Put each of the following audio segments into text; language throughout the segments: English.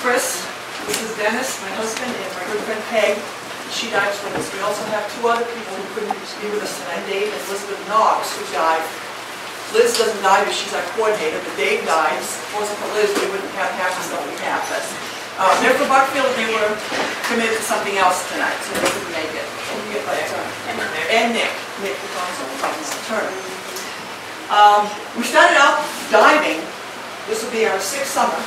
Chris. This is Dennis, my husband, and my good friend Peg. She dives with us. We also have two other people who couldn't be with us tonight, Dave and Elizabeth Knox, who dive. Liz doesn't dive, but she's our coordinator, but Dave dives. If it wasn't for Liz, we wouldn't have half the stuff we have. But they're from Buckfield, and they were committed to something else tonight, so they couldn't make it. And Nick. Nick was also his turn. We started out diving. This will be our 6th summer,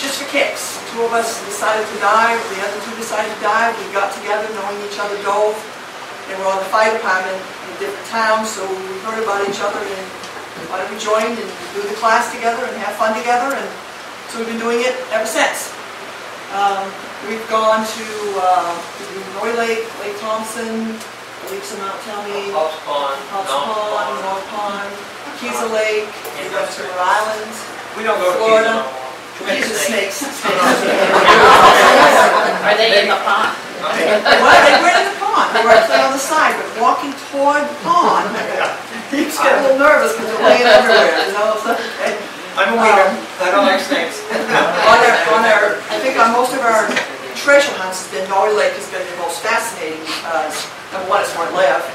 just for kicks. 2 of us decided to dive, the other 2 decided to dive. We got together knowing each other dove, and we're on the fire department in different towns, so we heard about each other and why don't we join and do the class together and have fun together, and so we've been doing it ever since. We've gone to Norway Lake, Lake Thompson, Leaps of Mount Telmy, Hobbs Pond, North Pond, Keys Lake, we went to Rhode Island. We don't go to Florida. Keys These are snakes. Are they in the pond? Well, they were in the pond. They were actually on the side, but walking toward the pond, you just get a little nervous because they're laying everywhere, you know. So, I'm a weeder. I don't like snakes. I think on most of our treasure hunts, Norway Lake has been the most fascinating because, number one, it's where I live,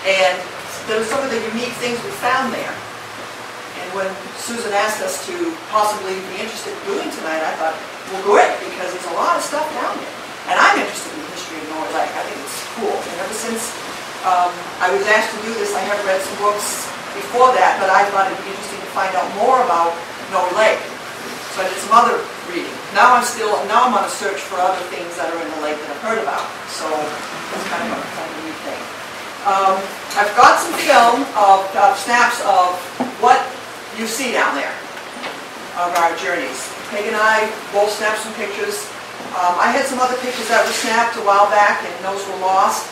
and there were some of the unique things we found there. And when Susan asked us to possibly be interested in doing tonight, I thought, well, good, because there's a lot of stuff down there. And I'm interested in the history of Norway Lake. I think it's cool. And ever since I was asked to do this, I have read some books before that, but I thought it'd be interesting to find out more about Norway Lake. So I did some other reading. Now I'm on a search for other things that are in the lake that I've heard about. So it's kind of a neat thing. I've got some film of snaps of what you see down there of our journeys. Peg and I both snapped some pictures. I had some other pictures that were snapped a while back, and those were lost.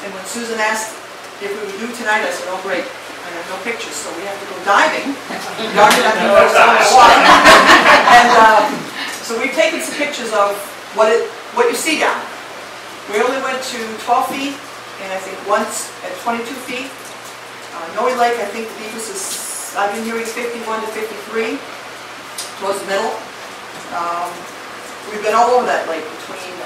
And when Susan asked if we would do tonight, I said, oh great, I have no pictures, so we have to go diving. And so we've taken some pictures of what you see down. We only went to 12 feet, and I think once at 22 feet. Norway Lake, I think the deepest is, I've been hearing 51 to 53, towards the middle. We've been all over that lake, between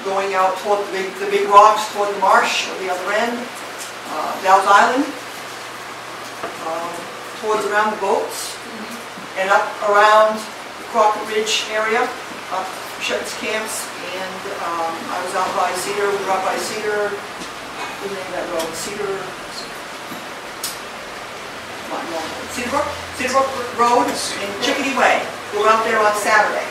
going out toward the big rocks, toward the marsh at the other end, Dow's Island, towards around the boats, and up around the Crockett Ridge area, up Shepherd's Camps, and I was out by Cedar, we were out by Cedar, what's the name of that road? Cedarbrook Road and Chickadee Way. We were out there on Saturday.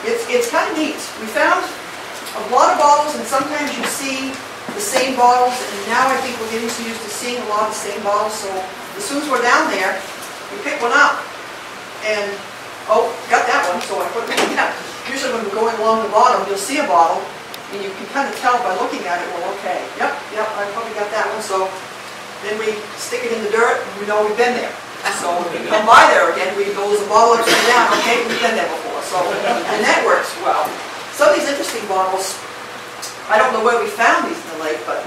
It's kind of neat. We found a lot of bottles, and sometimes you see the same bottles, and now I think we're getting so used to seeing a lot of the same bottles, so as soon as we're down there, we pick one up, and, oh, got that one, so I put it down. Usually when we're going along the bottom, you'll see a bottle, and you can kind of tell by looking at it, well, okay, yep, I probably got that one, so then we stick it in the dirt, and we know we've been there. So when we come by there again, we go, there's a bottle upside down, okay, we've been there before, so, and that works well. Some of these interesting bottles, I don't know where we found these in the lake, but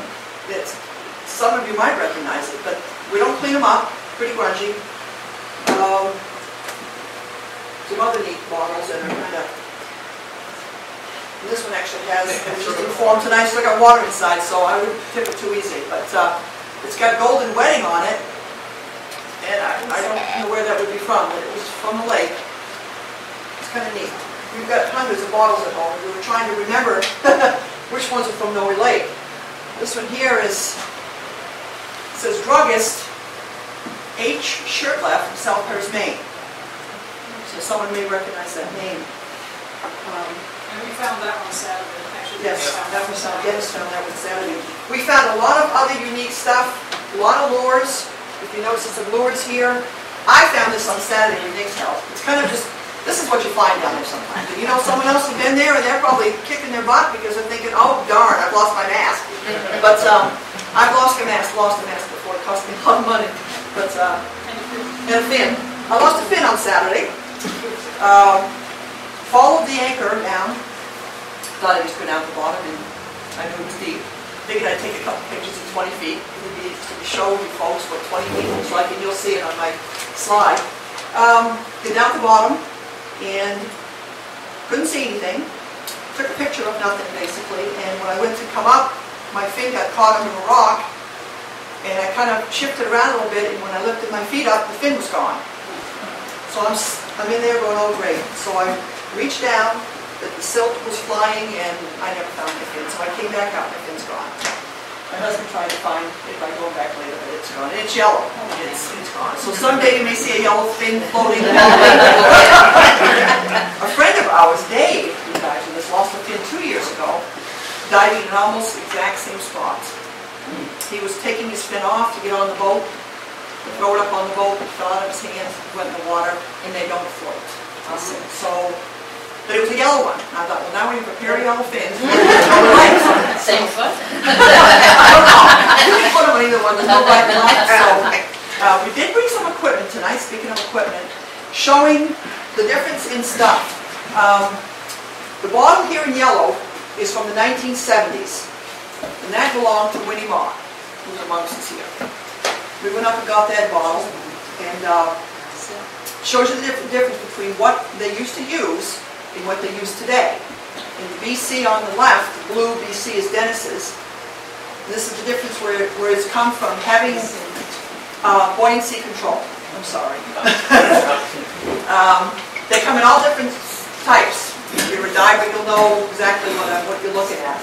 some of you might recognize it, but we don't clean them up, pretty grungy. Some other neat bottles that are kind of, this one actually has, it was just informed tonight, so I got water inside, so I wouldn't tip it too easy, but it's got golden wedding on it, and I don't know where that would be from, but it was from the lake. It's kind of neat. We've got hundreds of bottles at home. We were trying to remember which ones are from Norway Lake. This one here is, it says Druggist H. Shirtleff from South Paris, Maine. So someone may recognize that name. And we found that on Saturday. Actually, yes, that was Dennis found that one Saturday. We found a lot of other unique stuff, a lot of lures. If you notice, some lures here. I found this on Saturday with Nick's help. It's kind of just, this is what you find down there sometimes. And you know, someone else has been there and they're probably kicking their butt because they're thinking, oh darn, I've lost my mask. But I've lost a mask before. It cost me a lot of money. But, and a fin. I lost a fin on Saturday. Followed the anchor down. Thought I'd just go down to the bottom, and I knew it was deep. Figured I'd take a couple pictures at 20 feet. It would be to show you folks what 20 feet looks like, and you'll see it on my slide. Get down to the bottom, and couldn't see anything. Took a picture of nothing, basically, and when I went to come up, my fin got caught under a rock, and I kind of shifted around a little bit, and when I lifted my feet up, the fin was gone. So I'm in there going, oh great. So I reached down, the silt was flying, and I never found my fin. So I came back out, my fin's gone. My husband tried to find it by going back later, but it's gone. And it's yellow. It's gone. So someday you may see a yellow fin floating along. A friend of ours, Dave, who died from this, lost a fin 2 years ago, diving in almost the exact same spot. He was taking his fin off to get on the boat, to throw it up on the boat, it fell out of his hands, went in the water, and they don't float. So, but it was a yellow one. I thought, well, now we prepare yellow fins. Same foot? I don't know. You can put them on either one. There's no right and left. So, we did bring some equipment tonight, speaking of equipment, showing the difference in stuff. The bottle here in yellow is from the 1970s, and that belonged to Winnie Maugh, who's amongst us here. We went up and got that bottle, and shows you the difference between what they used to use and what they use today. In the BC on the left, the blue BC is Dennis's. And this is the difference where it's come from having buoyancy control. I'm sorry. They come in all different types. If you're a diver, you'll know exactly what you're looking at.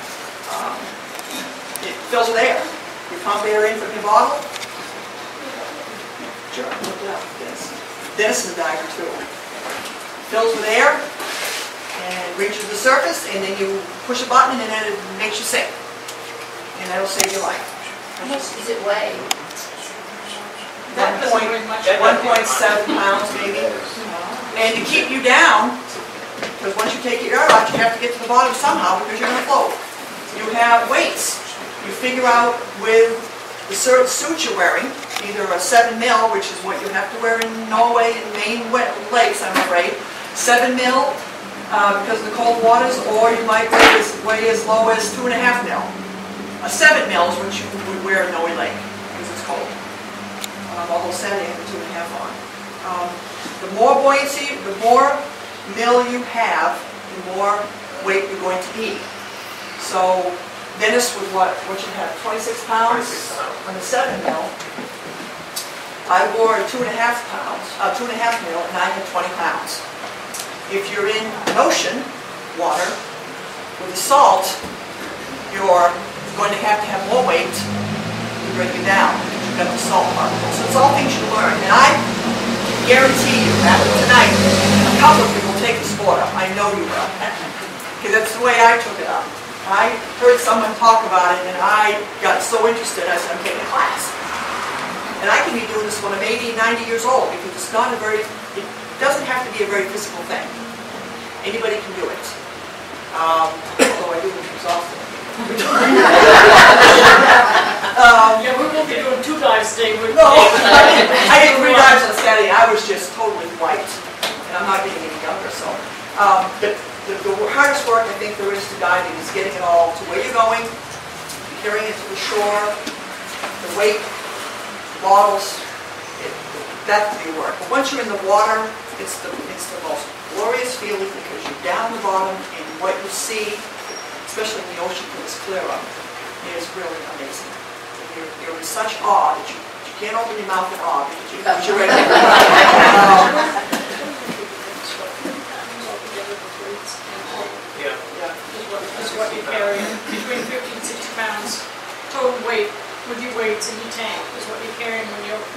It fills with air. You pump air in from your bottle. Sure, look it up. Dennis is a diver too. Fills with air and reaches the surface, and then you push a button and then it makes you sink. And that'll save your life. How much does it weigh? 1.7 pounds maybe. And to keep you down, because once you take your air out, you have to get to the bottom somehow because you're going to float. You have weights. You figure out with the suit you're wearing, either a 7 mil, which is what you have to wear in Norway and Maine lakes, I'm afraid, 7 mil because of the cold waters, or you might weigh as low as 2.5 mil. A 7 mil is what you would wear in Norway Lake because it's cold. Although Saturday I have a 2.5 on. The more buoyancy, the more mil you have, the more weight you're going to be. So Dennis was what you have, 26 pounds on the 7 mil. I wore 2.5 mil, and I had 20 pounds. If you're in an ocean water with the salt, you're going to have more weight to bring you down. You've got the salt particles. So it's all things you learn. And I guarantee you that tonight, a couple of you will take the sport up. I know you will. Because that's the way I took it up. I heard someone talk about it, and I got so interested, I said, I'm taking a class. And I can be doing this when I'm 80, 90 years old, because it's not it doesn't have to be a very physical thing. Anybody can do it. Although I do it exhausted. Yeah, we won't be doing 2 dives today. No, I did 3 dives on Saturday. I was just totally white. And I'm not getting any younger, so. But the hardest work I think there is to diving is getting it all to where you're going, carrying it to the shore, the weight, the bottles. That's the work. But once you're in the water, it's the most glorious feeling because you're down the bottom and what you see, especially in the ocean when it's clear up, is really amazing. You're in such awe that you can't open your mouth in awe because you're ready. Is what you carry, between 50 and 60 pounds total weight with your weights in your tank is what you're carrying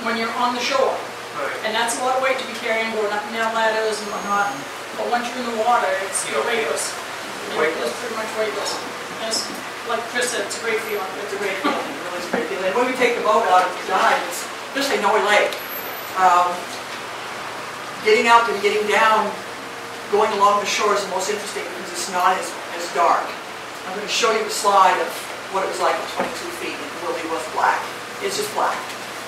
when you're on the shore. Right. And that's a lot of weight to be carrying, going up and down ladders and whatnot. But once you're in the water, you're weightless. It's pretty much weightless. Yes, like Chris said, it's a great feeling. It's a great feeling. It really is a great feeling. And when we take the boat out to dive, especially Norway Lake, getting out and getting down, going along the shore is the most interesting because it's not as dark. I'm going to show you the slide of what it was like at 22 feet, and it really was black. It's just black.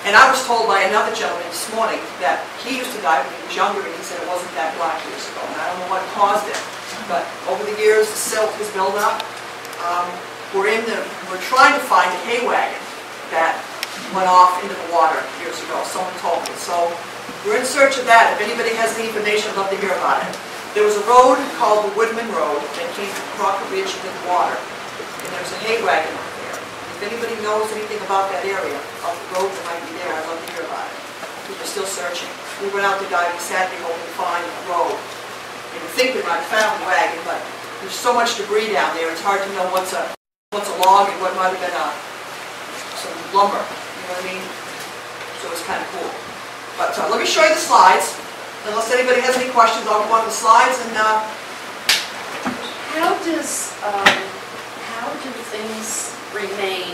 And I was told by another gentleman this morning that he used to dive when he was younger, and he said it wasn't that black years ago. And I don't know what caused it, but over the years the silt has built up. We're trying to find a hay wagon that went off into the water years ago. Someone told me. So we're in search of that. If anybody has any information, I'd love to hear about it. There was a road called the Woodman Road that came from Crocker Ridge into the water. And there was a hay wagon up there. If anybody knows anything about that area, of the road that might be there, I'd love to hear about it. People are still searching. We went out to diving Saturday hoping to find a road. And we think we might have found the wagon, but there's so much debris down there, it's hard to know what's a log and what might have been some lumber. You know what I mean? So it's kind of cool. But let me show you the slides. Unless anybody has any questions, I'll go on the slides and How do things remain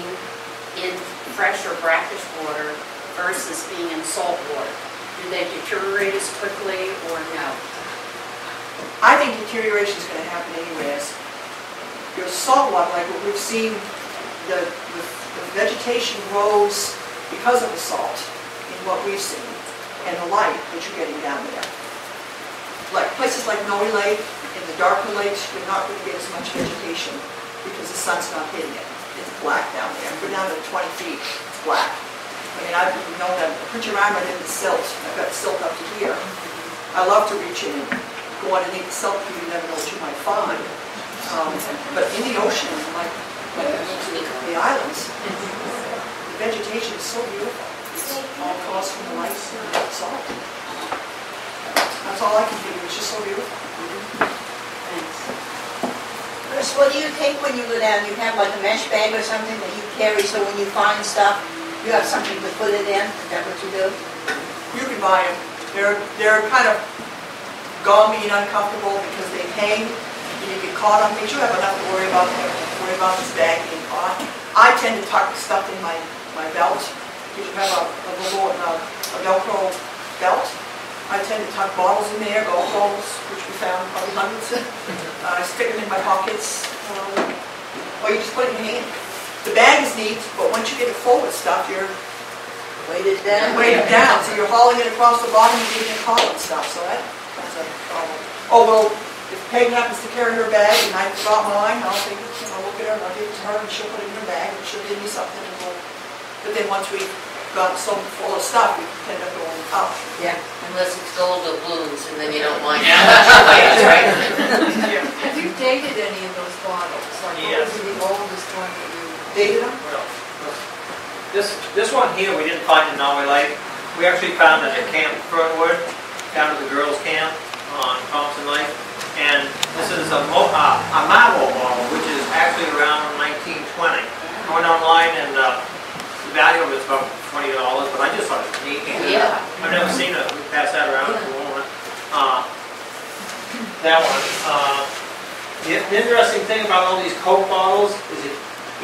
in fresh or brackish water versus being in salt water? Do they deteriorate as quickly or no? I think deterioration is going to happen anyways. Your salt water, like what we've seen, the vegetation grows because of the salt in what we've seen and the light that you're getting down there. Like places like Norway Lake and the darker lakes, you're not going to get as much vegetation because the sun's not hitting it. It's black down there. Go down to 20 feet, it's black. I mean, I've known that. Put your arm right in the silt. I've got silt up to here. I love to reach in and go underneath the silt because you never know what you might find. But in the ocean, like the islands, the vegetation is so beautiful. It's all caused from the light and the salt. That's all I can do. It's just so beautiful. Thanks. Chris, what do you take when you go down? You have like a mesh bag or something that you carry so when you find stuff, you have something to put it in? Is that what you do? You can buy them. They're kind of gummy and uncomfortable because they hang and you get caught on things. You have enough to worry about this bag being caught. I tend to tuck stuff in my belt because you have a Velcro belt. I tend to tuck bottles in there, golf balls, which we found probably hundreds. I stick them in my pockets, or you just put it in your hand. The bag is neat, but once you get it full with stuff, you're Weighted down? weighted down. So you're hauling it across the bottom and getting it caught and stuff, so that's a problem. Oh, well, if Peg happens to carry her bag and I forgot mine, I'll take it, I'll look at her and I'll give it to her and she'll put it in her bag and she'll give me something. But then once we've got so full of stuff, we end up going up. Yeah. Unless it's filled with balloons and then you don't mind. Yeah, that's right. Have you dated any of those bottles? Like, Yes. what was the oldest one that you Dated them? Well, this one here we didn't find in Norway Lake. We actually found it at Camp Fernwood, down at the girls' camp on Thompson Lake. And this is a marble bottle, which is actually around 1920. I went online and the value of it's about $20, but I just thought it was neat. Yeah. I've never seen it. We pass that around if you want. That one. The interesting thing about all these Coke bottles is that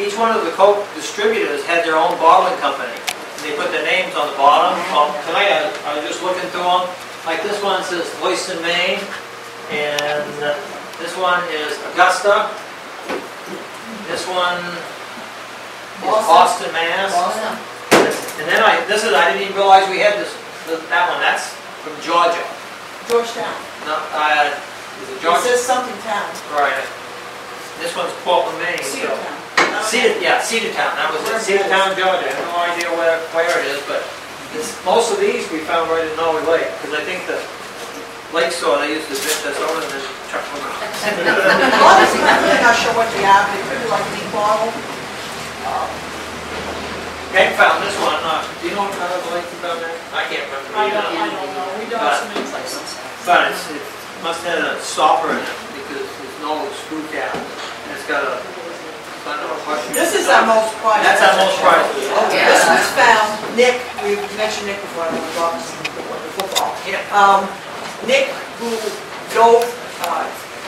each one of the Coke distributors had their own bottling company. And they put their names on the bottom. Well, tonight I was just looking through them. Like this one says Lewiston, Maine. And this one is Augusta. This one is Boston, Mass. Awesome. And then I didn't even realize we had that one. That's from Georgia. Georgetown. No, is it It Georgia? says something town. Right. This one's Portland, Maine. Cedartown. Cedartown. That was it. Cedartown, Georgia. I have no idea where it is, but most of these we found right in Norway Lake, because I think the lake store, they used to dip this over and then chuck them out. Honestly, I'm really not sure what they are, but they could be like a neat bottle. Hank found this one. Do you know what kind of lake you found there? I can't remember. I don't know. We don't have so many places. But it must have a stopper in it because there's no screw cap. And it's got a, I don't know, This is our most prized. That's our most prized. Okay. This was found, Nick, we mentioned Nick before, I want to talk the football. Yeah. Nick, who dove,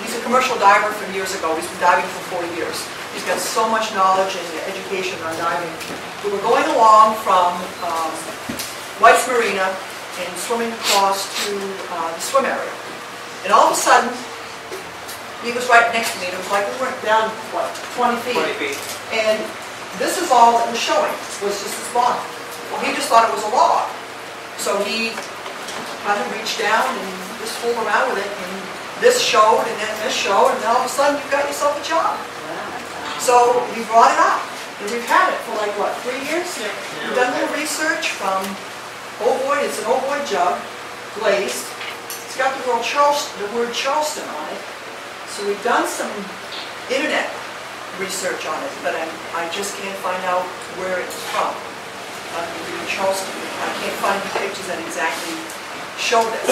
he's a commercial diver from years ago. He's been diving for 40 years. He's got so much knowledge and education on diving. We were going along from White's Marina and swimming across to the swim area. And all of a sudden, he was right next to me. It was like we went down, what, 20 feet. 20 feet. And this is all that was showing, was just this bottom. Well, he just thought it was a log. So he kind of reached down and just fooled around with it. And this showed, and then this showed, and then all of a sudden you've got yourself a job. So we brought it up. And we've had it for like, what, 3 years? Yeah. We've done a little research from, it's an Boy Jug, glazed. It's got the the word Charleston on it. So we've done some internet research on it, but I just can't find out where it's from. Charleston, I can't find the pictures that exactly show this.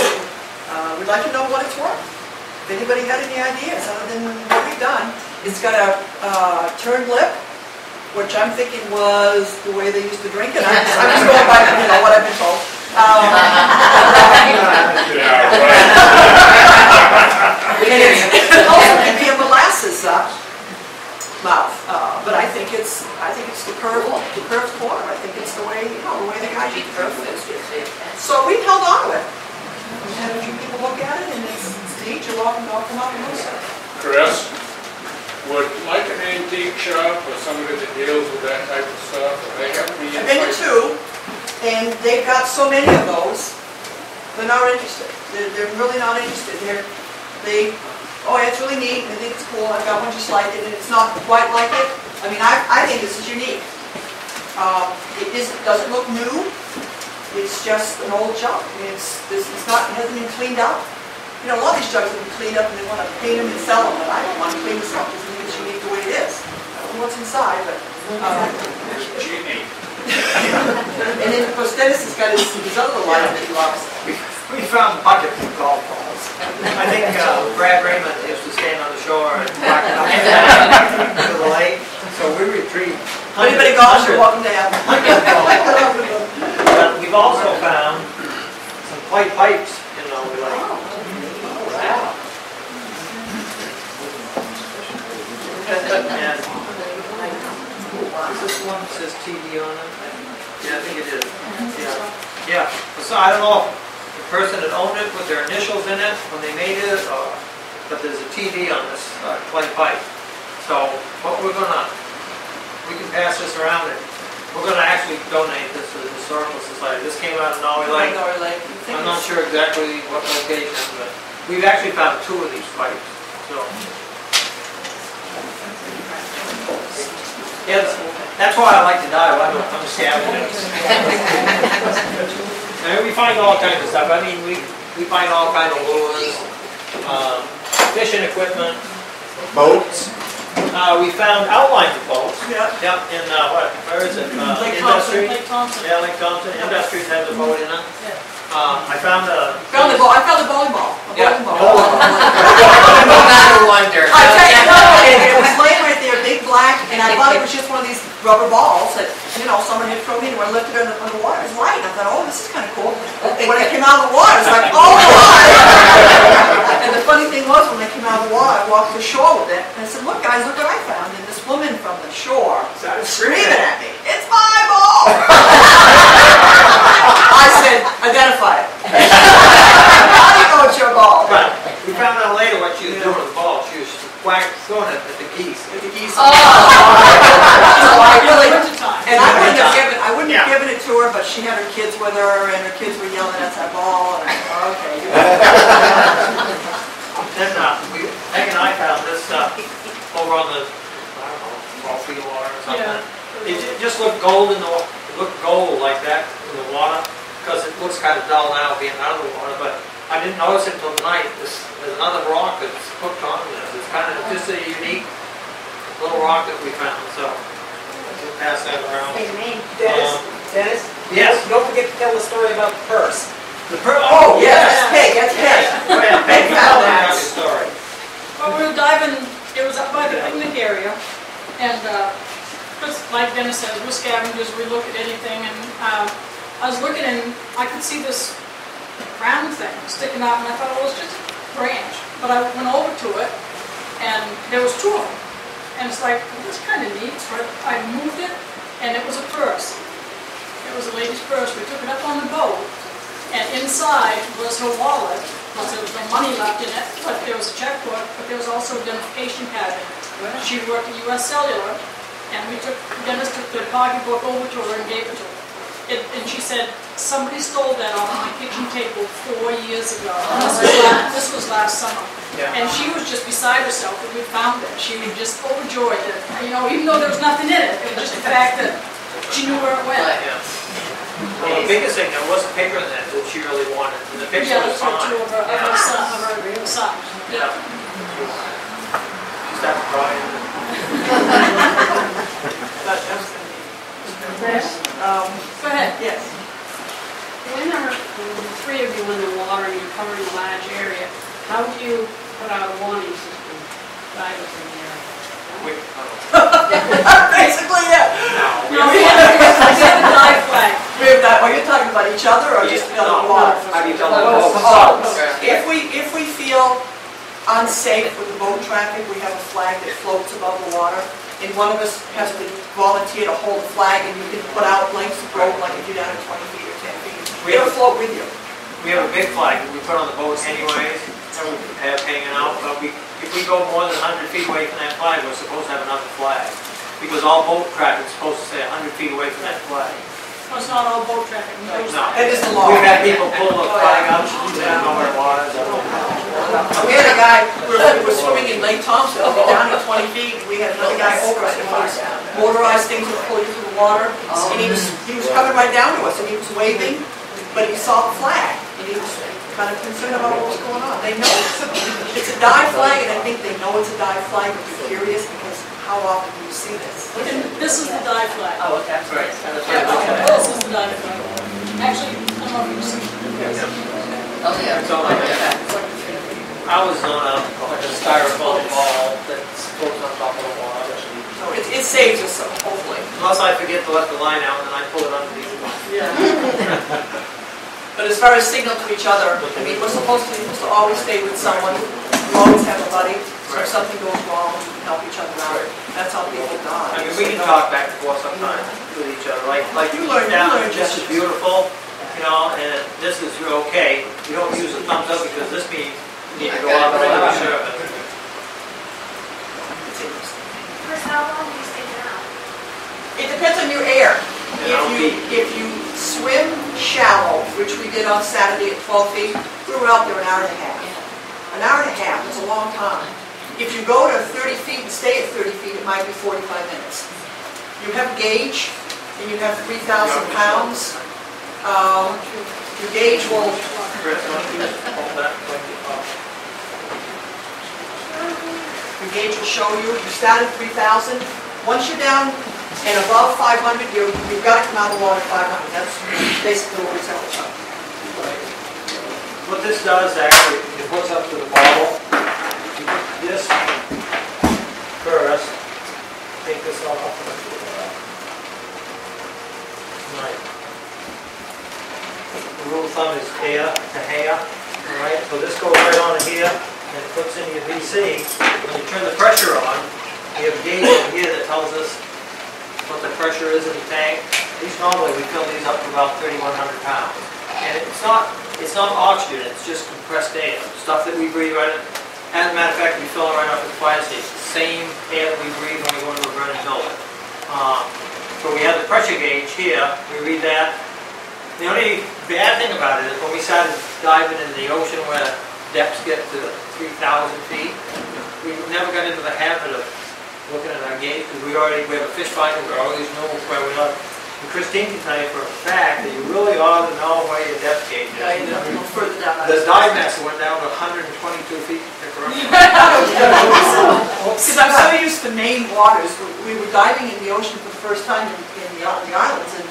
We'd like to know what it's worth. If anybody got any ideas other than what we've done, it's got a turned lip, which I'm thinking was the way they used to drink it. I'm just going by what I've been told. And it also can be a molasses mouth, but I think it's the curved corner. I think it's the way the guys eat curved fish. So we held on to it. We had a few people look at it, and it's neat. You're welcome to come out and look at it. Chris, would like an antique shop or somebody that deals with that type of stuff, or they have to be I've been to two, and they've got so many of those. They're not interested. They're really not interested. Oh, yeah, it's really neat. I think it's cool. I've got one just like it, and it's not quite like it. I mean, I think this is unique. It doesn't look new. It's just an old jug. I mean, it hasn't been cleaned up. You know, a lot of these jugs have been cleaned up, and they want to paint them and sell them, but I don't want to clean this up because I think it's unique the way it is. I don't know what's inside, but... Genie. And then, of course, Dennis has got his other line that he loves. We found buckets of golf balls. I think Brad Raymond used to stand on the shore and rock it up to the lake. So we retrieved. If anybody golfs, you're welcome to have them. But we've also found some clay pipes in Norway Lake. Wow. And is this one that says TV on it? Yeah, I think it is. Yeah. So I don't know if the person that owned it with their initials in it when they made it, but there's a TV on this clay pipe. So what we can pass this around and we're going to actually donate this to the Historical Society. This came out of Norway Lake. I'm not sure exactly what location, but we've actually found two of these pipes. So yeah, that's why I like to dive. I'm scavenging. And we find all kinds of stuff. I mean, we find all kinds of lures, fishing equipment, boats. We found outlines of boats. Yeah. Yep. In where is it? Lake Industry. Thompson. Yeah, Lake Thompson. Industries has a boat in it. I found a. I found a volleyball. Yeah. No wonder. I tell you, it was laying right there, big black, and I thought it was just one of these rubber balls that, someone had thrown in. When I lifted it on the water, it was light. I thought, oh, this is kind of cool. When it came out of the water, it's like, oh my! And the funny thing was, when I came out of the water, I walked to the shore with it, and I said, look guys, look what I found. And this woman from the shore started screaming at me, it's my ball! I said, identify it. How do you know it's your ball? But we found out later what she was doing with the ball. She was throwing it at the geese. With the geese. Oh. So I really, Wintertime. and I wouldn't have given it to her, but she had her kids with her, and her kids were yelling, that's that ball. And I said, okay. Then Meg and I found this over on the, I don't know, ball field water or something. Yeah. It just looked gold in the water. It looked gold like that in the water because it looks kind of dull now being out of the water. But I didn't notice it until tonight. There's another rock that's hooked on this. It's kind of just a unique little rock that we found. So we'll pass that around. Dennis? Yes. Don't forget to tell the story about the purse. The oh yes. That's Peg. Go ahead, Peg, tell them about your story. Well, we were diving, it was up by the picnic area, and just like Dennis says, we're scavengers, we look at anything, and I was looking and I could see this round thing sticking out, and I thought, well, it's just a branch. But I went over to it, and there was two of them. And it's like, well, that's kind of neat. So I moved it, and it was a purse. It was a lady's purse. We took it up on the boat, and inside was her wallet. There was no money left in it, but there was a checkbook, but there was also a identification card in it. She worked at U.S. Cellular, and Dennis took the pocketbook over to her and gave it to her. And she said, somebody stole that off my kitchen table 4 years ago. This was last summer. Yeah. And she was just beside herself that we found it. She was just overjoyed that, even though there was nothing in it, it was just the fact that she knew where it went. Yeah. Well, the biggest thing, there wasn't paper in that that she really wanted, and the picture Yeah, was that's right, fine. two of her side. Yeah. She started crying. Go ahead. Yes. When are the three of you in the water and you're covering a large area, how do you put out a warning system? Divers in the area? Basically, yeah. No, we have a dive flag. We have that, you're talking about each other or just the other water? How do you tell them? If we feel unsafe with the boat traffic, we have a flag that floats above the water, and one of us has to volunteer to hold the flag, and you can put out lengths of rope, like if you're down at 20 feet or 10 feet. It'll float with you. We have a big flag that we put on the boat anyways, and we have hanging out, but if we go more than 100 feet away from that flag, we're supposed to have another flag. Because all boat traffic is supposed to stay 100 feet away from that flag. Well, it's not all boat traffic. No. That is the law. We've had people pull the flag out, they don't know where it was. We had a guy, we were swimming in Lake Thompson, down at 20 feet, we had another guy over us, and one of those motorized things that pull you through the water, and he was coming right down to us, and he was waving, but he saw the flag, and he was kind of concerned about what was going on. They know it's a dive flag, and I think they know it's a dive flag, but they're curious, because how often do you see this? And this is the dive flag. Oh, okay. Right. This is the dive flag. Actually, I don't know if you see. Oh, yeah. So like that. I was on like a styrofoam ball that floats on top of the water. So it saves us, some, hopefully. Unless I forget to let the line out and then I pull it underneath the line. But as far as signal to each other, I mean, we're supposed to always stay with someone. We always have a buddy. So if something goes wrong, we can help each other out. That's how people die. I mean, we can talk back and forth sometimes with each other. Like You learn down, just this is beautiful, you know, and this is okay. You don't use a thumbs up because this means you need to go out and let it serve. It's interesting. Chris, how long do you stay down? It depends on your air. If you swim shallow, which we did on Saturday at 12 feet, we were out there an hour and a half. An hour and a half is a long time. If you go to 30 feet and stay at 30 feet, it might be 45 minutes. You have gauge, and you have 3,000 pounds. Your gauge will... Chris, why don't you just hold that? Your gauge will show you. You start at 3,000. Once you're down and above 500, you've got to come out of the water at 500. That's basically what we tell each other. What this does actually, it hooks up to the bottle. You put this first, take this off. Right. The rule of thumb is hair to hair. Alright, so this goes right on here and it puts in your VC. When you turn the pressure on, we have a gauge over here that tells us what the pressure is in the tank. These normally we fill these up to about 3,100 pounds. And it's not oxygen, it's just compressed air. Stuff that we breathe right in. As a matter of fact, we fill it right up at the fire station. Same air that we breathe when we go into a burning building. So we have the pressure gauge here, we read that. The only bad thing about it is when we started diving in the ocean where depths get to 3,000 feet, we never got into the habit of looking at our gauge because we have a fish finder, we always know where we are. And Christine can tell you for a fact that you really ought to know where your depth gauge is. Yeah, you know, a little further down. The dive master went down to 122 feet to pick her up. Because I'm so used to Maine waters. We were diving in the ocean for the first time in the islands, and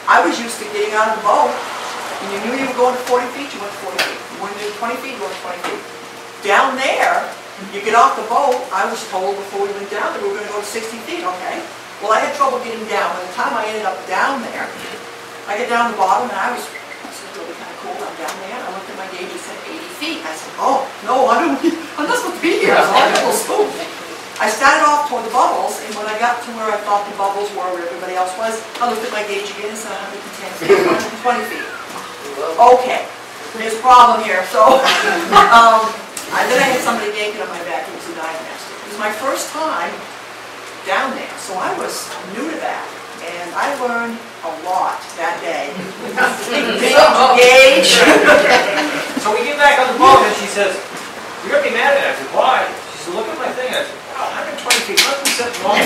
I was used to getting out of the boat, and you knew you were going to 40 feet, you went to 40 feet. You went to 20 feet, you went to 20 feet. Down there, you get off the boat, I was told before we went down that we were going to go to 60 feet, okay? Well, I had trouble getting down. By the time I ended up down there, I get down the bottom, and this is really kind of cool. I'm down there, and I looked at my gauge, it said 80 feet. I said, oh, no, I'm not supposed to be here. So I got a little spooked. I started off toward the bubbles, and when I got to where I thought the bubbles were, where everybody else was, I looked at my gauge again and said 110 feet, 120 feet. Okay, there's a problem here. So, then I had somebody yanking on my back. It was a dive master. It was my first time down there, so I was new to that, and I learned a lot that day. Gauge. So we get back on the boat and she says, "You're gonna be mad at me." I said, "Why?" She said, "Look at my thing." I said, "Oh, 120 feet, must be something wrong."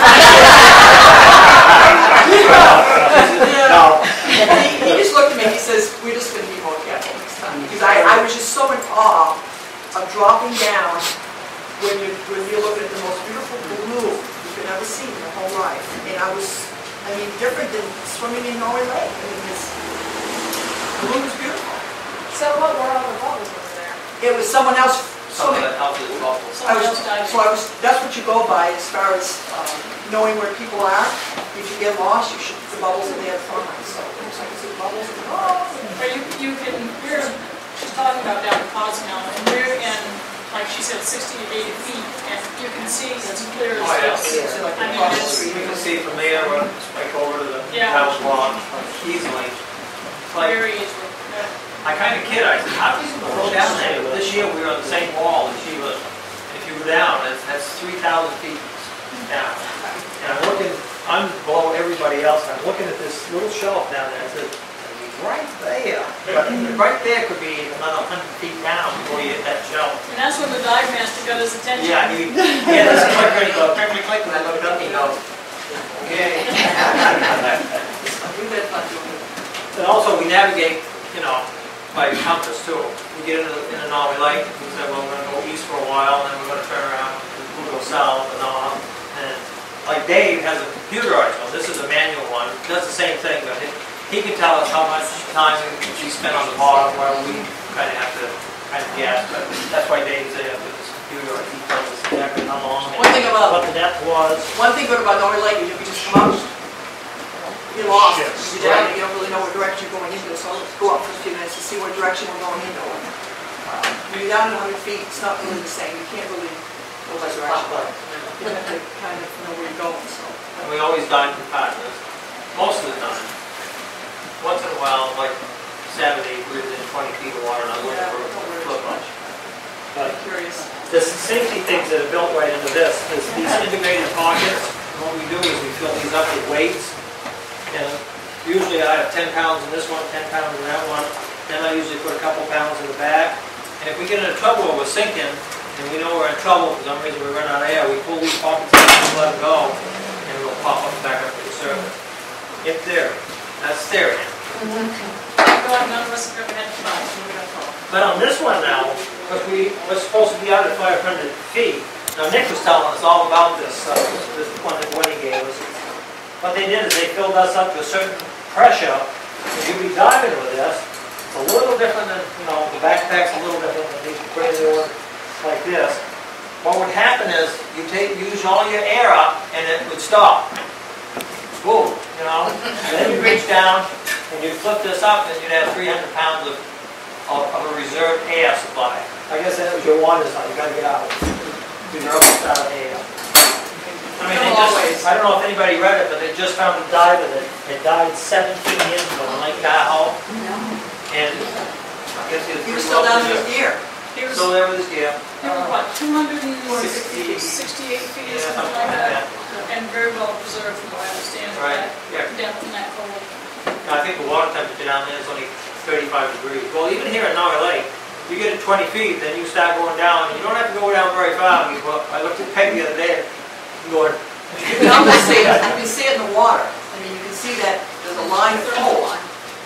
No. He just looked at me, he says, we're just going to be more careful next time. Because I was just so in awe of dropping down when you're looking at the most beautiful blue you could ever see in your whole life. And I mean, different than swimming in Norway Lake. I mean, this blue was beautiful. So what were all the bubbles over there? It was someone else Something swimming. that helps with bubbles. That's what you go by as far as knowing where people are. If you get lost, you should put the bubbles in there for me. So it looks like it's the bubbles. Or we're she's talking about down in Cozumel, and we're in, like she said, 60 to 80 feet, and you can see as clear as this. Like I mean, across the it's, street. You can see from there, like over to the Yeah. house lawn, easily. Like, very easily. I kind of kid, I said, how do you go down there? But this year, we were on the same wall as she was. If you go down, that's 3,000 feet down. And I'm below everybody else, and I'm looking at this little shelf down there, I said, right there. But right there could be another 100 feet down before you hit that shelf. And that's when the dive master got his attention. Yeah, this is like when he goes, click, when I looked up, he goes, okay. We've had fun doing it. And also, we navigate, by compass too. We get into Norway Lake, we said, well, we're going to go east for a while, and then we're going to turn around, we'll go south and on. And like Dave has a computerized one, this is a manual one, does the same thing, but he can tell us how much time we spent on the bottom, while we kind of have to guess, but that's why Dave's there with this computer, he tells us exactly how long, One thing about- what the depth was. One thing good about Norway Lake is you can just come up, you're lost. You're down and you don't really know what direction you're going into, so let's go up for a few minutes to see what direction we're going into. When you're down at 100 feet, it's not really the same. You can't really go by direction. You have to kind of know where you're going, so. And we always dive with partners, most of the time. Once in a while, like Saturday, we're within 20 feet of water, and I'm looking for a flip lunch. I'm curious. The safety things that are built right into this is these integrated pockets. What we do is we fill these up with weights. And usually I have 10 pounds in this one, 10 pounds in that one. Then I usually put a couple pounds in the back. And if we get into trouble or we're sinking, and we know we're in trouble for some reason we run out of air, we pull these pockets out and let them go, and it'll pop up back up to the surface. If there, that's there. God, none of us have ever had to try, so we're gonna fall. But on this one now, because we were supposed to be out at 500 feet, now Nick was telling us all about this one that Woody gave us. What they did is they filled us up to a certain pressure, and you'd be diving with this. It's a little different than, the backpack's a little different than these crazy ones like this. What would happen is you use all your air up, and it would stop. Boom, And then you reach down, and you flip this up, and you'd have 300 pounds of a reserve air supply. I guess that was your water sign. You got to get out. You're almost out of air. I mean, I don't know if anybody read it, but they just found a diver that had died 17 years ago in Lake Tahoe. And I guess he was still down in his gear. He was, still there with his gear. he was what, 268 feet or something like that? And very well preserved from what I understand. Right, yeah. Down in that cold. I think the water temperature down there is only 35 degrees. Well, even here in Norway Lake, you get to 20 feet, then you start going down. And you don't have to go down very far. I looked at Peg the other day, going, You can see it in the water. I mean, you can see that there's a line of cold.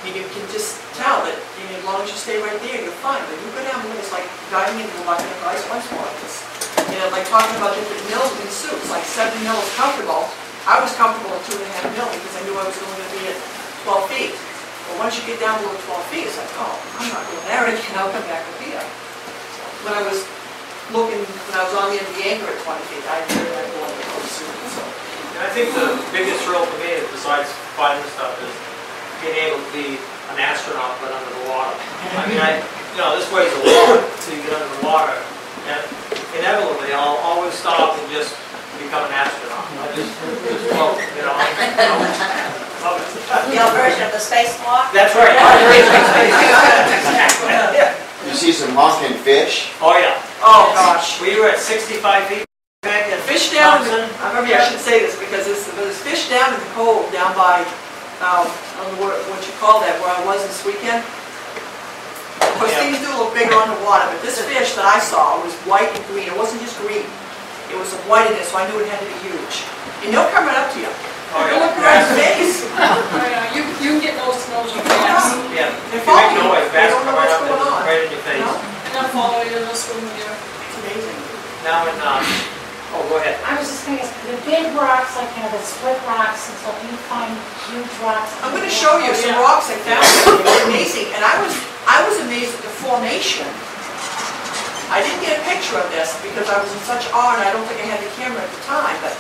You can just tell that as long as you stay right there, you're fine. But you go down and it's like diving into a bucket of ice once more. Like talking about different mills in suits, like 7 mil is comfortable. I was comfortable at 2.5 mil because I knew I was only going to be at 12 feet. But once you get down below 12 feet, it's like, oh, I'm not going there again. I'll come back up here. When I was on the end of the anchor at 20 feet, I didn't really go into those suits. So. And I think the biggest thrill for me, besides finding stuff, is being able to be an astronaut but under the water. I mean, this weighs a lot until you get under the water. And inevitably, I'll always stop and just become an astronaut. I just float, love it. Your version of the spacewalk? That's right. You see some honking fish? Oh, yeah. Oh, gosh. We were at 65 feet. Fish down, maybe I should say this because there's fish down in the cove down by, I don't know what you call that, where I was this weekend. Of course, things do look bigger on the water, but this fish that I saw was white and green. It wasn't just green. It was a white in it, so I knew it had to be huge. And they'll come right up to you. Oh, They'll yeah. look right in the face. You can get nose to nose with bats. Yeah. They If you follow make you. noise, They bats don't come know right what's up going on. right in your You face. know? And they'll follow you, they'll swim with you. It's amazing. Now in, oh, go ahead. I was just going to ask, the big rocks, like, the split rocks, and so you find huge rocks. I'm going to show you some Yeah. rocks I found. They're amazing. And I was amazed at the formation. I didn't get a picture of this because I was in such awe and I don't think I had the camera at the time, but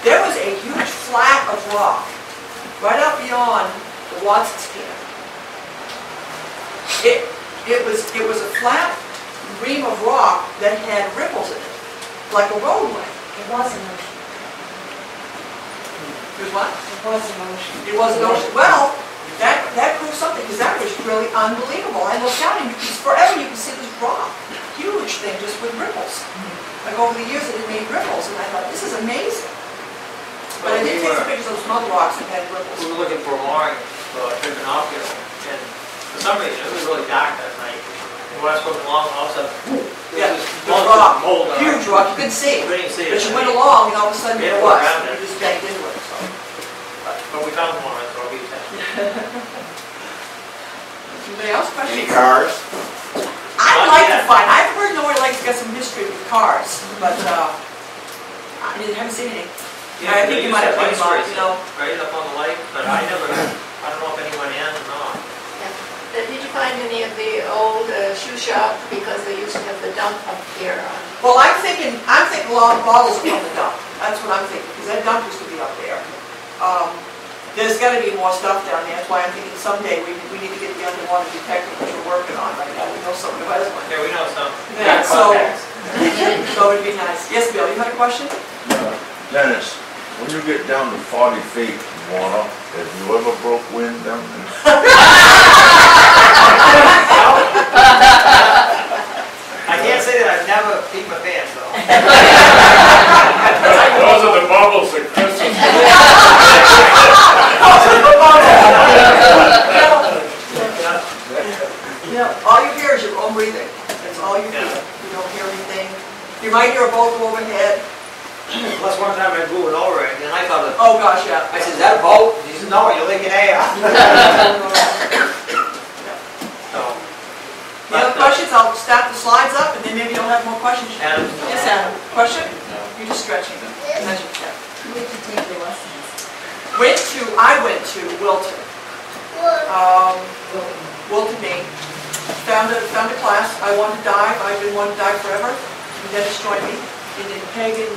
there was a huge flat of rock right out beyond the Watson's camp. It was a flat ream of rock that had ripples in it, like a roadway. It was an ocean. It was what? It was an ocean. It was an ocean. Well, that proves something because that was really unbelievable. I looked down and forever you can see this rock, huge thing just with ripples. Like over the years it had made ripples and I thought, this is amazing. But I did take some pictures of some other rocks that had ripples. We were looking for mooring for a trip in Oakville, and for some reason it was really dark that night. And when I was swimming along, all of a sudden, Yeah, there was the this rock, mold on it. huge rock, you couldn't see it. We didn't see it. But you went along and all of a sudden Yeah, it we're was. around it. You just banked into it. So. But we found one, so I'll be that. Anybody else Any questions? cars? I'd Not like to yet. find, I've heard Norway Lake's got some history with cars, but haven't seen any. I think you might have put them up, you know. Right up on the lake, but I don't know if anyone in or not. Did you find any of the old shoe shop, because they used to have the dump up here on? Well, I'm thinking a lot of bottles are from the dump. That's what I'm thinking, because that dump used to be up there. There's got to be more stuff down there. That's why I'm thinking someday we need to get the underwater detector, which we're working on right now. We know someone who has one. Yeah, we know some. Yeah, so Contacts. it'd be nice. Yes, Bill, you had a question? Dennis, when you get down to 40 feet in water, have you ever broke wind down there? I can't say that I've never peed my pants though. Those are the bubbles at Christmas. All you hear is your own breathing. That's all you hear. You don't hear anything. You might hear a boat go overhead. Plus one time I blew it over and I thought, Oh gosh, yeah. I said, is that a boat? He said, no, you're leaking air. So. Any other questions? I'll start the slides up and then maybe you'll have more questions. Adam. Yes, Adam. Question? You're just stretching them. Where did you take your lessons? I went to Wilton. Wilton, Maine. Found a class. I wanted to dive. I've been wanting to dive forever. And Dennis joined me. And then Peg and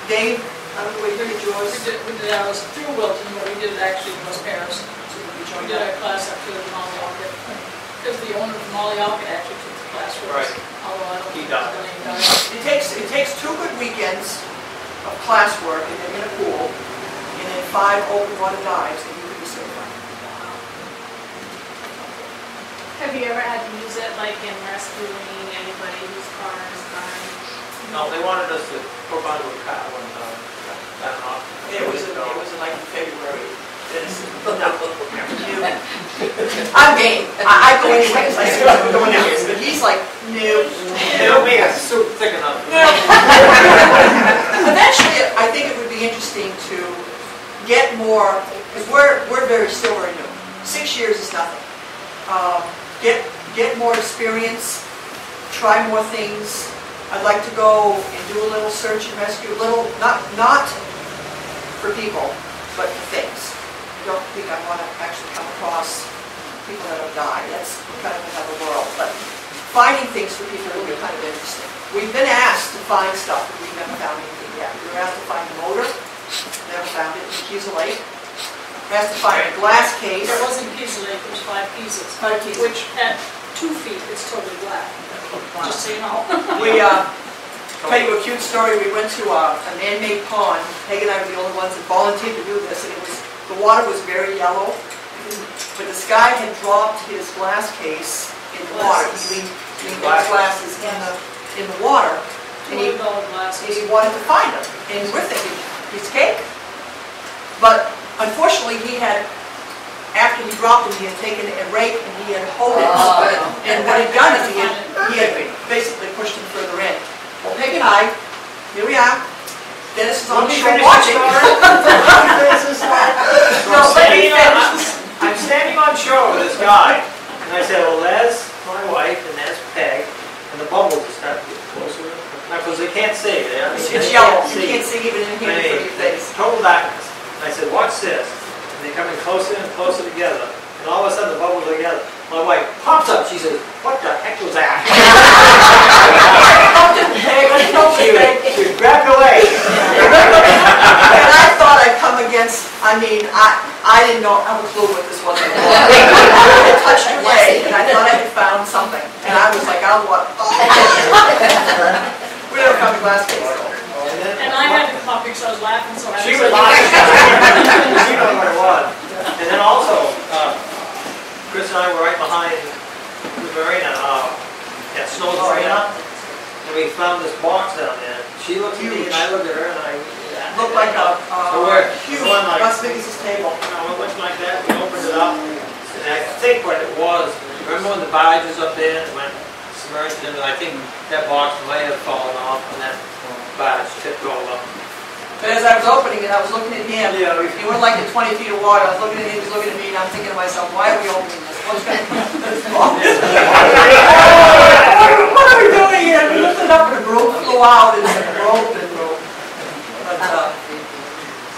Dave, I don't know where you did yours. We did ours through Wilton, but we did it actually in West Paris. You We joined did up. our class up to the Molly Alkett. Because the owner of Molly Alkett actually took the class for us. Right. Although I don't He think died. he's done it. It takes 2 good weekends of classwork and then in a pool, and then 5 open water dives, and you could be certified. Have you ever had to use it like in rescuing anybody whose car is dying? No, they wanted us to hook onto a car one time. I don't know. It was in like February. Dennis said, "No, you." I'm game. I go anyways. I said, I'm going anyways. But he's like, no. It'll be a soup thick enough. Eventually, I think it would be interesting to get more, because we're very still very new. 6 years is nothing. Get more experience, try more things. I'd like to go and do a little search and rescue, not for people, but for things. I don't think I want to actually come across people that have died. That's kind of another world. But finding things for people would be kind of interesting. We've been asked to find stuff, but we've never found anything yet. We were asked to find the motor, never found it in Keys Lake. We were asked to find a glass case. It wasn't Keys Lake, it was 5 pieces. 5 pieces. Which at 2 feet is totally black. Just so you know. We, tell you a cute story. We went to a man-made pond. Peg and I were the only ones that volunteered to do this, and the water was very yellow. But this guy had dropped his glass case in the water. He leaned his glasses in the water, and he wanted to find them. And we're thinking, he's cake. But unfortunately, after he dropped them, he had taken a rake and he had hoed it. And what he'd done is he had basically pushed him further in. Well, Peg and I, here we are, is on Let me shore finish watching. the story. No, let me finish. I'm standing on shore with this guy, and I said, well, there's my wife, and there's Peg, and the bubbles are starting to get closer. Because they can't see. It's yellow. You can't see even in here in your face. Total darkness. And I said, watch this. And they're coming closer and closer together. And all of a sudden the bubbles are together. My wife pops up. She says, what the heck was that? She grabbed away. And I thought I'd come against, I didn't know, I have a clue what this was. It touched your leg, and I thought I had found something. And I was like, oh, what? We never found the glass case. And I had to come up because I was laughing so hard. She was laughing. She knew what it was. And then also, Chris and I were right behind the marina, at Snow's Marina, and we found this box down there. She looked at me and I looked at her and I... Looked like a huge, like, as big as this table. it looked like that. We opened it up, and I think what it was, remember when the barge was up there and went submerged into, I think that box might have fallen off and that barge tipped over. But as I was opening it, I was looking at him. Yeah, He went like at 20 feet of water. I was looking at him, he was looking at me, and I'm thinking to myself, why are we opening this? What's going to this box? What are we doing here? We lifted up and the rope flew out and it broke and broke. But,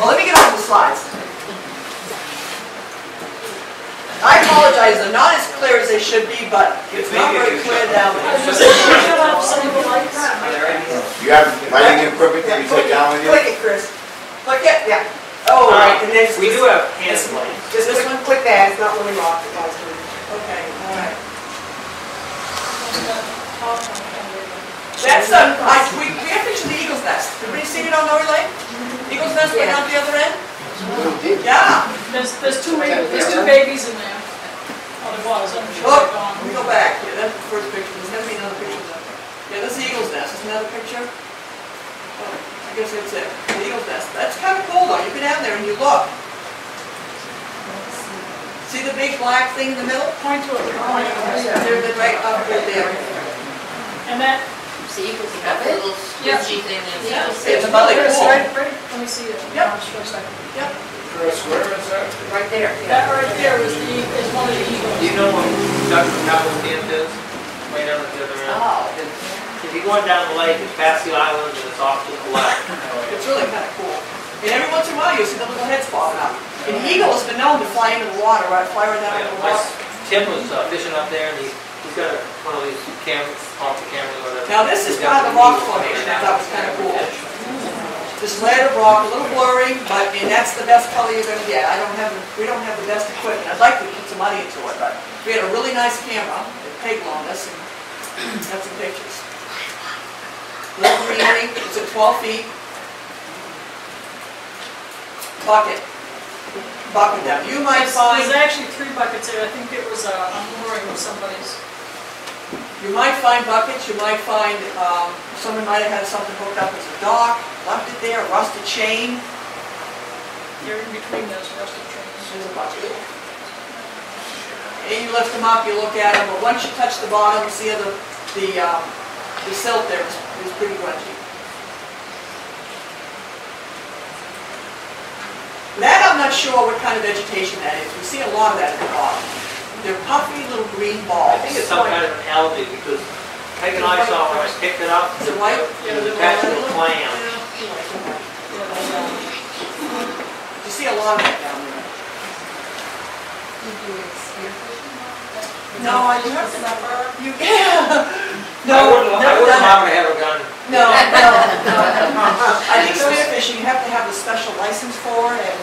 well, let me get on the slides. I apologize, they're not as clear as they should be, but it's not very clear down there. You have lighting equipment that you take down with you? Click it, Chris. Click it, yeah. Oh, Alright, and then we do have hand planes. just this one, click that, it's not really off. Okay, all right. That's we have pictures of the eagle's nest. Everybody seen it on Norway Lake? Eagle's nest right out the other end? Yeah. There's two babies in there. Oh, there was. I'm sure Look, they're gone. let me go back. Yeah, that's the first picture. There's got to be another picture of that. Yeah, this is the eagle's nest. Is another picture? Oh, I guess that's it. The eagle's nest. That's kind of cool though. You go down there and you look. See the big black thing in the middle? Point to it. They're right up there. And that, See, because you got the little squishy thing in the yeah, house. It's really cool. let me see it. Yep. For a second. Yep. Chris, where is that? Right there. That right there is one of the eagles. Do you know what Dr. Cowell's Dam is? Way down at the other end. Oh. If you're going down the lake, it's past the island and it's off to the left. It's really kind of cool. And every once in a while you'll see the little heads popping up. And the eagle has been known to fly into the water, right? Fly right down into the water. Tim was fishing up there and he's got one of these cameras, off the camera or whatever. Now this is part of the rock formation. I thought was kind of cool. This layer of rock, a little blurry, and that's the best color you're going to get. We don't have the best equipment. I'd like to put some money into it, but we had a really nice camera that Peg loaned us and got some pictures. Little greenery, it's at 12 feet. Bucket down. You might find. There's actually 3 buckets there. I think it was a mooring of somebody's. You might find buckets. You might find someone might have had something hooked up as a dock, left it there, a rusted chain. They're in between those rusted chains. There's a bucket. And you lift them up, you look at them, but once you touch the bottom, you see the silt there is pretty grungy. That I'm not sure what kind of vegetation that is. We see a lot of that at the bottom. They're puffy little green balls. I think it's some kind of an algae because Peg and I saw when I picked it up, Is it white? it was attached to a clam. You see a lot of that down there. No, I do have never. You I wouldn't allow to have a gun. No. I think spearfishing you have to have a special license for it, and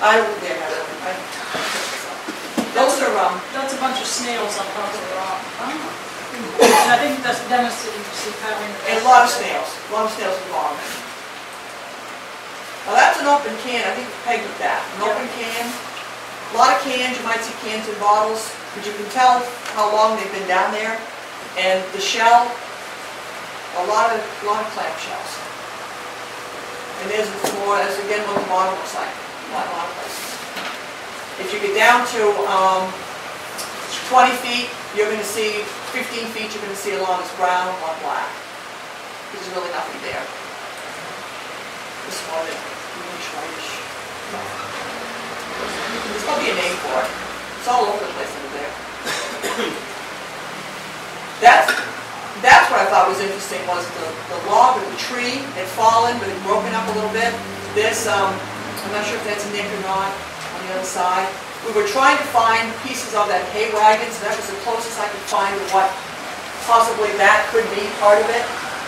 I wouldn't dare have it. Those are That's a bunch of snails on top of the rock. And I think that's Dennis that you see paddling. and a lot of snails involved. Now that's an open can. I think Peg with that. An open can. A lot of cans. You might see cans and bottles, but you can tell how long they've been down there. And the shell, a lot of clam shells. And there's more. That's again what the bottom looks like. A lot of places. If you get down to 20 feet, you're going to see 15 feet. You're going to see a lot of brown, a lot black. There's really nothing there. This one, greenish, whitish. There's probably a name for it. It's all over the place over there. That's what I thought was interesting, was the log of the tree had fallen, but it had broken up a little bit. This, I'm not sure if that's a nick or not, on the other side. We were trying to find pieces of that hay wagon, so that was the closest I could find to what possibly that could be part of it.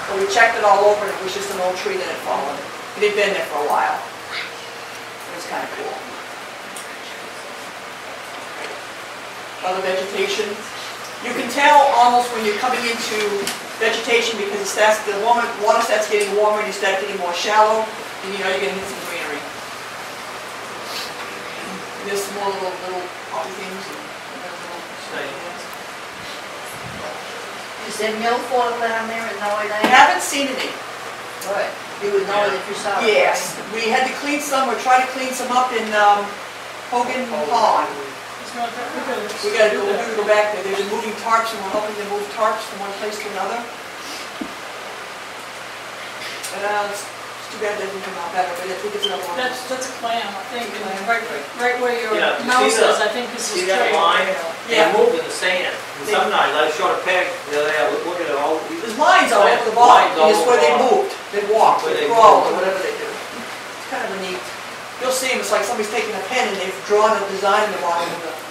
But we checked it all over, and it was just an old tree that had fallen. It had been there for a while. It was kind of cool. Other vegetation. You can tell almost when you're coming into vegetation because the water starts getting warmer and you start getting more shallow, and you know you're going to hit some greenery. And there's some more little poppy things and little. Is there milfoil down there in Norway? I haven't seen any. Good. You would know it if you saw it. Yes, we had to clean some, or try to clean some up in Hogan Pond. We got to go back there. They've been moving tarps, and we're hoping to move tarps from one place to another. It's too bad they didn't come out better, but I think it's another one. That's a clam, I think, and right where your Yeah, you mouse see is, I think this is See that straight. line? Yeah. They move in the sand. And sometimes I shot a peg the other day. I look at it all. There's lines all over the bottom. It's where they moved. They walked, they crawled, or whatever they do. It's kind of a neat. You'll see them. It's like somebody's taking a pen and they've drawn a design in the bottom of the.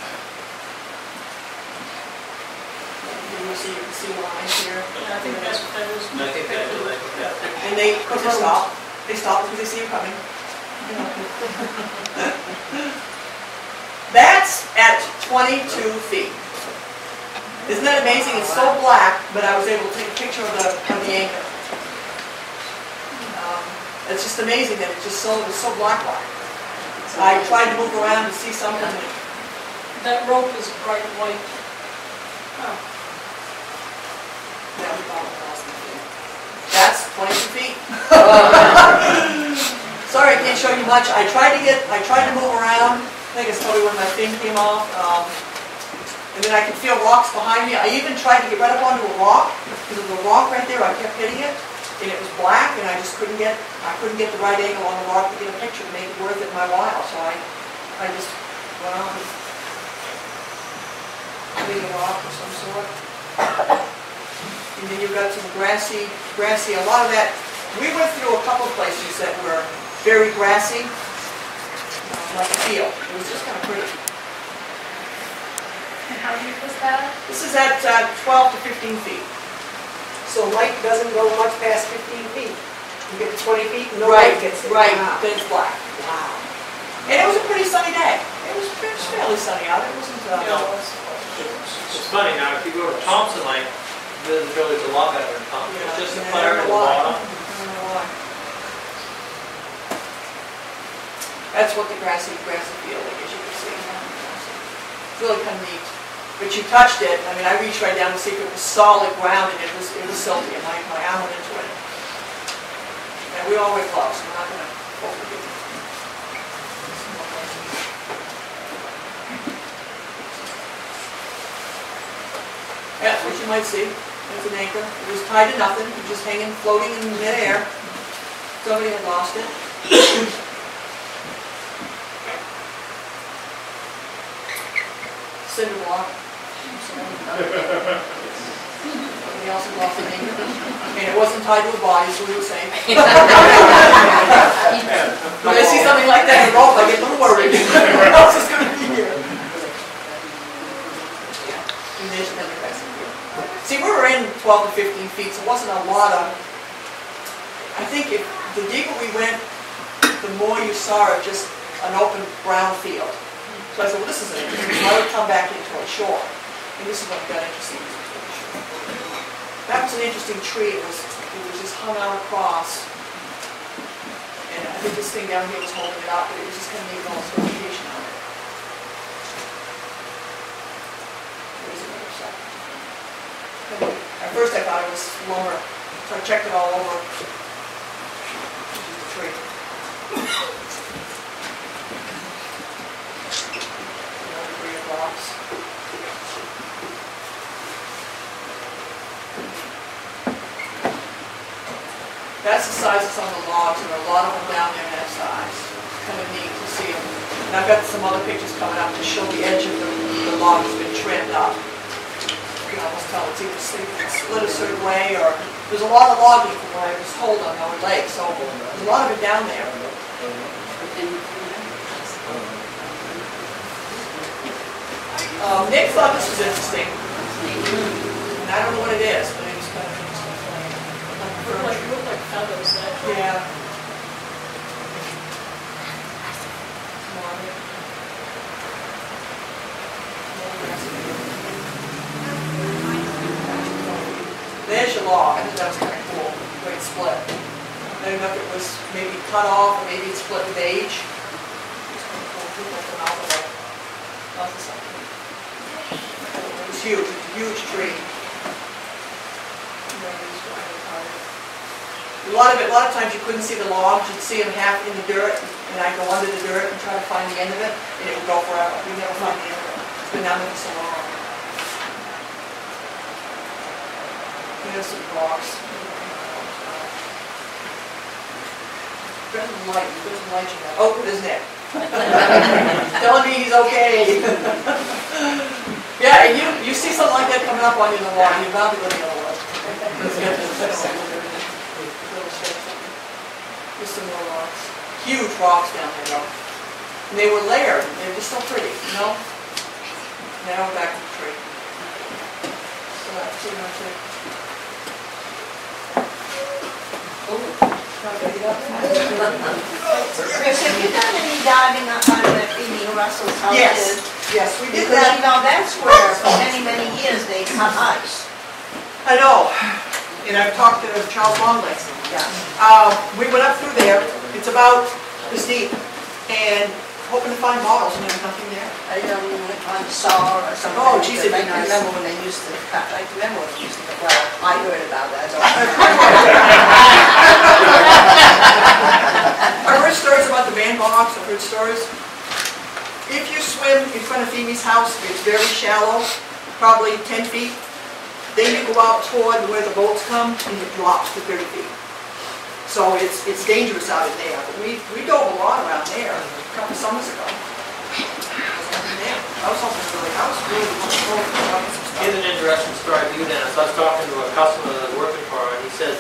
You can see the lines here. Yeah, I think that's what that is. I think that is. And they stop. They stop because they see you coming. That's at 22 feet. Isn't that amazing? It's so black, but I was able to take a picture of the anchor. It's just amazing that it's so black. I tried to move around to see something. That rope is bright white. Oh. That's 22 feet. Sorry, I can't show you much. I tried to move around. I think it's probably when my fin came off. And then I could feel rocks behind me. I even tried to get right up onto a rock. Because of the rock right there, I kept hitting it. And it was black, and I just couldn't get the right angle on the rock to get a picture to make it worth it my while. So I just went on. Hitting a rock of some sort. And then you've got some grassy, a lot of that. We went through a couple of places that were very grassy, like a field. It was just kind of pretty. And how deep was that? This is at 12 to 15 feet. So light doesn't go much past 15 feet. You get to 20 feet, no Right, light gets there. right, Wow. then it's black. Wow. And it was a pretty sunny day. It was fairly sunny out. It wasn't, It's funny now, if you go to Thompson Lake, the village is a lot better than Thompson. It's just the fire in the bottom. I don't know why. That's what the grassy field, I guess you can see. It's really kind of neat. But you touched it. I mean, I reached right down to see if it was solid ground, and it was silty, and my arm went into it. And we all wear gloves. We're not going to overdo it. Yeah, that's what you might see. There's an anchor. It was tied to nothing. It was just hanging, floating in midair. Somebody had lost it. Cinder block. Somebody else had lost an anchor. And it wasn't tied to a body, so we were safe. When I see something like that in a rope, I get a little worried. What else is going to be here? See, we were in 12 to 15 feet, so it wasn't a lot of. I think the deeper we went, the more you saw of just an open brown field. So I said, well, this is interesting. I would come back into a shore. And this is what got interesting. That was an interesting tree. It was just hung out across. And I think this thing down here was holding it up, but it was just kind of needing all this vegetation on it. There's another set. At first I thought it was lumber, so I checked it all over. This is the tree. Another green box. That's the size of some of the logs, and there are a lot of them down there that size. Kind of neat to see them. And I've got some other pictures coming up to show the edge of the log has been trimmed up. You can almost tell it's either split a certain way, or there's a lot of logging from what I was told on Norway Lake, so there's a lot of it down there. Nick thought this was interesting, and I don't know what it is, but it was kind of interesting. Look like feathers, actually. Yeah. There's your log. I think that was kind of cool, the way it split. I don't know if it was maybe cut off, or maybe it split with age. It's kind of cool. It looked like the mouth of something. It was huge. It was a huge tree. A lot of times you couldn't see the logs. You'd see them half in the dirt, and I'd go under the dirt and try to find the end of it, and it would go forever. You'd never find the end of it. It's been down there for so long. There's some rocks. There's some light. There's some light you got. Oh, there's Nick. Telling me he's okay. Yeah, and you see something like that coming up on you in the water, you're bound to go the other way. There's some more rocks. Huge rocks down there, though. And they were layered. They were just so pretty, you know? Now we're back to the tree. So that's pretty much it. Chris, have you done any diving up on that Phoebe Russell's house? Yes, we did because, that. you know, that's where for many, many years they cut ice. I know. And I've talked to Charles Longlegs. Yeah. We went up through there. It's about this deep. And hoping to find bottles, and there's nothing there. I don't know, on saw or something. Oh, geez, it'd be I nice. remember when they used to cut. I remember when they used to cut. Well, I heard about that. I've heard stories about the bandbox. I've heard stories. If you swim in front of Phoebe's house, it's very shallow, probably 10 feet. Then you go out toward where the boats come, and it drops to 30 feet. So it's dangerous out in there. But we dove a lot around there a couple summers ago. I was hoping for the house really wanted to go and some stuff. Here's an interesting story for you, Dennis. I was talking to a customer that I was working for, and he said,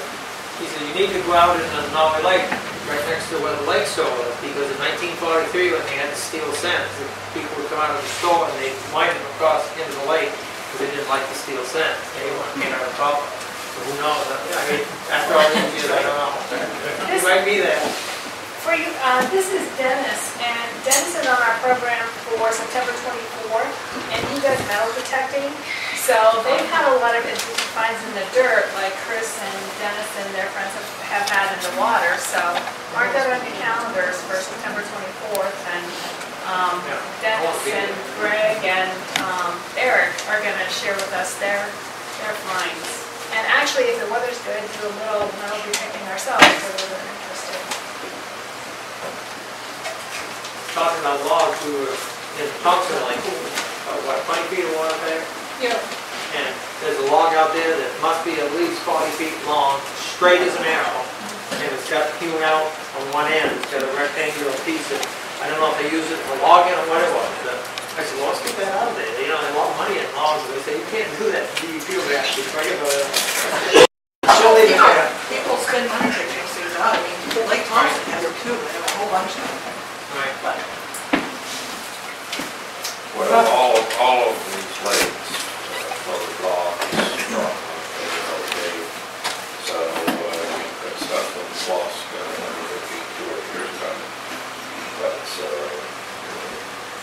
you need to go out in the Norway Lake, right next to where the lake store was, because in 1943, when they had the steel cents, people would come out of the store and they'd mine them across into the lake because they didn't like the steel cents. They didn't want to paint out of copper. So who knows? I mean, after all these years, I don't know. It might be there. For you, this is Dennis, and Dennis is on our program for September 24th, and he does metal detecting. So they've had a lot of interesting finds in the dirt, like Chris and Dennis and their friends have had in the water. So mark that on your calendars for September 24th, and Dennis and Greg and Eric are going to share with us their finds. And actually, if the weather's good, do a little metal detecting ourselves if we're interested. Talking about logs, we were in Thompson Lake, what, 20 feet of water there? Yeah. And there's a log out there that must be at least 40 feet long, straight as an arrow. And it's got hewn out on one end. It's got a rectangular piece of, I don't know if they use it for logging or what it was. But I said, well, let's get that out of there. You know, they want money in logs. They say, you can't do that. You feel that. People spend money to fix things out. I mean, Lake Thompson has it too. They have a whole bunch of them. Right. But Well, all of these lakes, those rocks, okay. So, that stuff was lost, maybe 2 or 3 years ago. But it's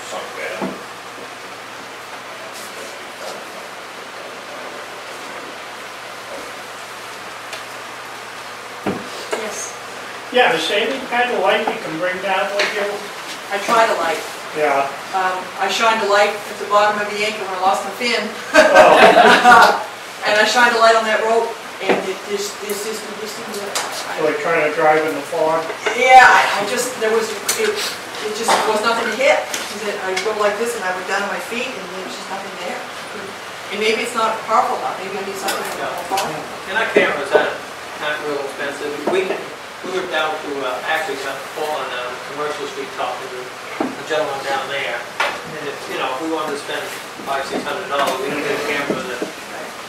sunk down. yes, Yeah, is there any kind of light you can bring down with you? I try to light. Yeah. I shined a light at the bottom of the anchor when I lost my fin. Oh. And I shined a light on that rope, and this didn't do it. Like trying to drive in the fog? Yeah, it just was nothing to hit. I go like this, and I went down on my feet, and there was just nothing there. And maybe it's not powerful enough. Maybe I need something more powerful. And our cameras aren't real expensive. expensive. We were down to, actually, on Commercial Street talking to a gentleman down there. And if, you know, if we wanted to spend $500–600, we can get a camera that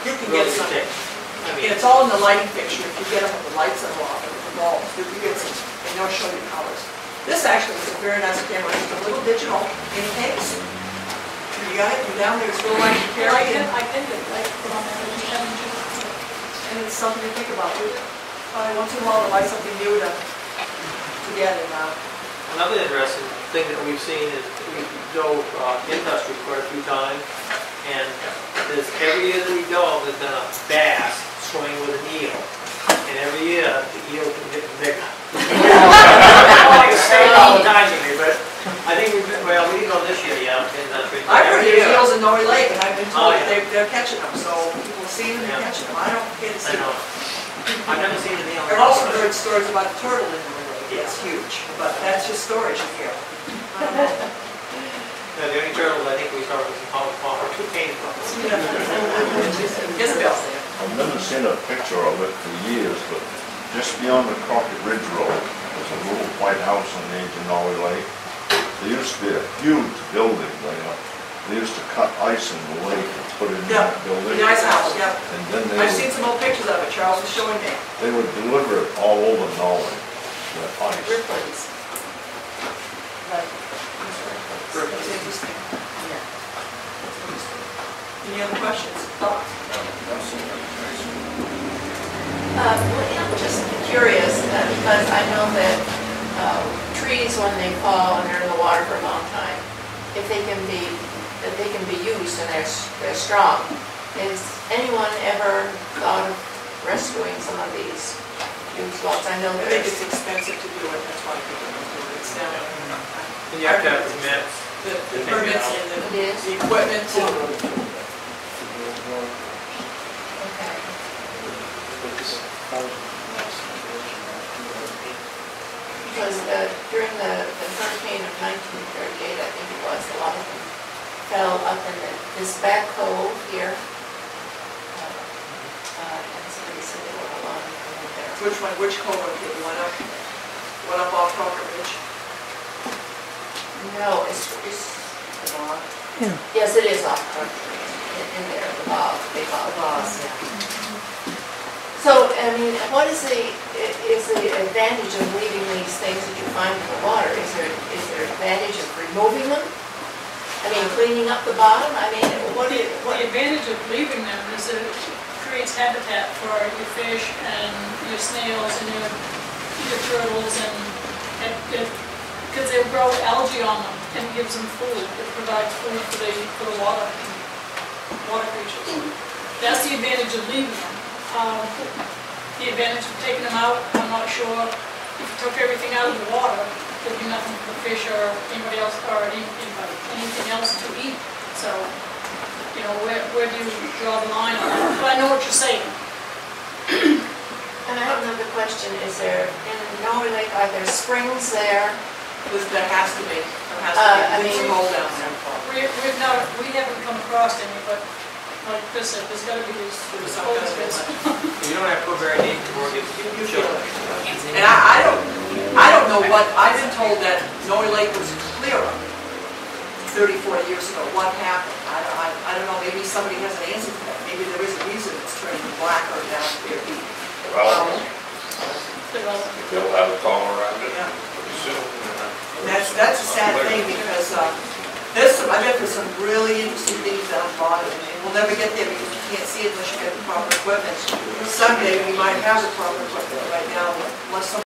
You can really get some. take. I mean, And it's all in the lighting fixture. If you get them with the lights that are off, the bulbs, you get some, and they'll show you colors. This actually is a very nice camera. It's a little digital in case. You got it, you're down there, it's real light to carry. I can get like put on there, you haven't used it. And it's something to think about. Once in a while, I'd like something new to get. And another interesting thing that we've seen is we go industry quite a few times, and there's every year that we go, there's been a bass swimming with an eel, and every year the eel can get bigger. Like a steak all the time to me, but I think we didn't go this year yet. I've heard there's eels in Norway Lake, and I've been told yeah. they're catching them, so people see them and catching them. I don't get to see them. I've never seen an eel. I've also heard stories about the turtle in Norway Lake. It's huge, but that's just stories you hear. I don't know. The only turtle I think we saw was in Holland Park, or two cane ones. Isabel. I've never seen a picture of it for years, but just beyond the Crockett Ridge Road, there's a little white house on the edge of Norway Lake. There used to be a huge building there. They used to cut ice in the lake and put it in that building. The ice house, yeah. And then I've seen some old pictures of it. Charles was showing me. they would deliver it all over Norway, the ice. Ripley's. Right. It's interesting. Yeah. Any other questions? Thoughts? I'm just curious, because I know that trees, when they fall and they're in the water for a long time, if they can be used and they're strong. Has anyone ever thought of rescuing some of these huge logs? I know I that think it's expensive to do it. That's why people don't do it. It's down. And you have to have permits. The permits and the equipment. Okay. Because during the hurricane of 1938, I think it was, a lot of them fell up in this back cove here. And somebody said there were a lot of them in there. Which one? Which cove did you went up? Went up off Crockett Ridge? No, it's The bog? yes, it is off Crockett Ridge, in there, the bog, big bog. So, I mean, what is the advantage of leaving these things that you find in the water? Is there advantage of removing them? I mean, cleaning up the bottom? I mean, The advantage of leaving them is that it creates habitat for your fish and your snails and your turtles, and because they grow algae on them and gives them food. It provides food for the water creatures. That's the advantage of leaving them. The advantage of taking them out, I'm not sure. If you took everything out of the water, there'd be nothing for the fish or anybody else, or anything else to eat. So, you know, where do you draw the line on that? But I know what you're saying. And I have another question. Is there, in Norway Lake, are there springs there? There has to be. There has I to be. mean- There's a hole down there. We haven't come across any, but like Chris said, there's got to be these holes. You don't have to go very deep to work it. You feel it. And I don't know what, I've been told that Norway Lake was clearer 30, 40 years ago. What happened? I don't know, maybe somebody has an answer to that. Maybe there is a reason it's turning blacker down there deep. They'll have a call around it pretty soon. That's a sad thing because I bet there's some really interesting things down the bottom, and we'll never get there because you can't see it unless you get the proper equipment. Someday we might have the proper equipment. Right now, unless somebody